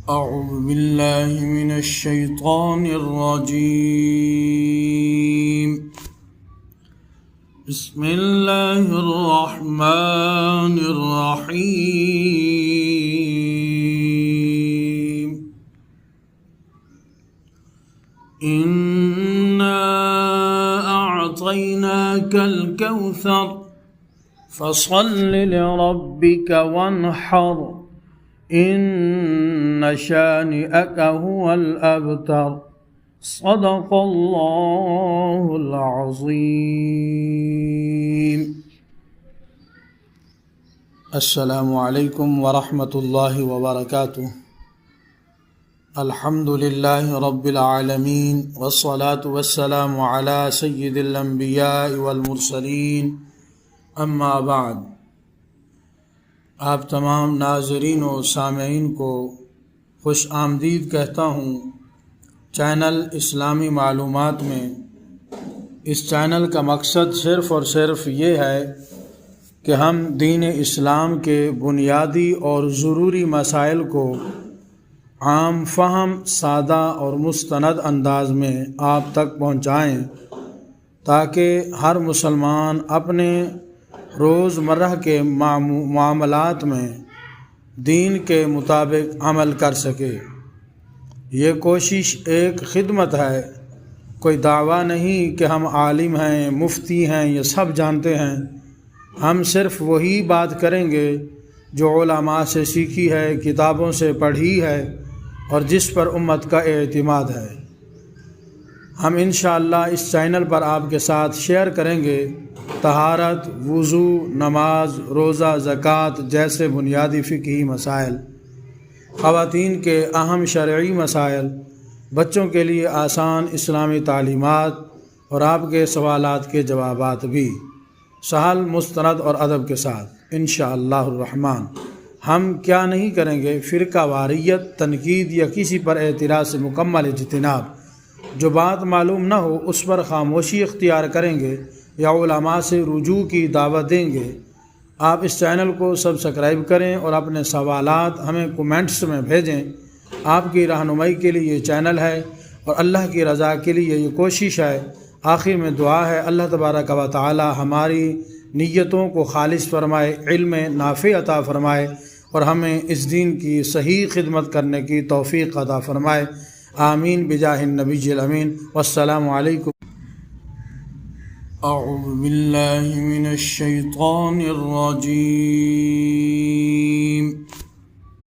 أعوذ بالله من الشيطان الرجيم. بسم الله الرحمن الرحيم. إنا أعطيناك الكوثر فصل لربك وانحر إن شانئك هو الأبتر. صدق الله العظيم. السلام علیکم ورحمۃ اللہ وبرکاتہ. الحمد للہ رب العالمین والصلاة والسلام علی سید الانبیاء والمرسلین. اما بعد. آپ تمام ناظرین و سامعین کو خوش آمدید کہتا ہوں چینل اسلامی معلومات میں. اس چینل کا مقصد صرف اور صرف یہ ہے کہ ہم دین اسلام کے بنیادی اور ضروری مسائل کو عام فہم، سادہ اور مستند انداز میں آپ تک پہنچائیں تاکہ ہر مسلمان اپنے روزمرہ کے معاملات میں دین کے مطابق عمل کر سکے. یہ کوشش ایک خدمت ہے، کوئی دعویٰ نہیں کہ ہم عالم ہیں، مفتی ہیں، یہ سب جانتے ہیں. ہم صرف وہی بات کریں گے جو علماء سے سیکھی ہے، کتابوں سے پڑھی ہے اور جس پر امت کا اعتماد ہے. ہم انشاءاللہ اس چینل پر آپ کے ساتھ شیئر کریں گے طہارت، وضو، نماز، روزہ، زکوٰۃ جیسے بنیادی فقہی مسائل، خواتین کے اہم شرعی مسائل، بچوں کے لیے آسان اسلامی تعلیمات اور آپ کے سوالات کے جوابات بھی سہل، مستند اور ادب کے ساتھ انشاءاللہ الرحمن. ہم کیا نہیں کریں گے؟ فرقہ واریت، تنقید یا کسی پر اعتراض سے مکمل اجتناب. جو بات معلوم نہ ہو اس پر خاموشی اختیار کریں گے یا علماء سے رجوع کی دعوت دیں گے. آپ اس چینل کو سبسکرائب کریں اور اپنے سوالات ہمیں کومنٹس میں بھیجیں. آپ کی رہنمائی کے لیے یہ چینل ہے اور اللہ کی رضا کے لیے یہ کوشش ہے. آخر میں دعا ہے اللہ تبارک و تعالی ہماری نیتوں کو خالص فرمائے، علم نافع عطا فرمائے اور ہمیں اس دین کی صحیح خدمت کرنے کی توفیق عطا فرمائے. آمین بجاہ النبی الامین. والسلام علیکم. اعوذ باللہ من الشیطان الرجیم.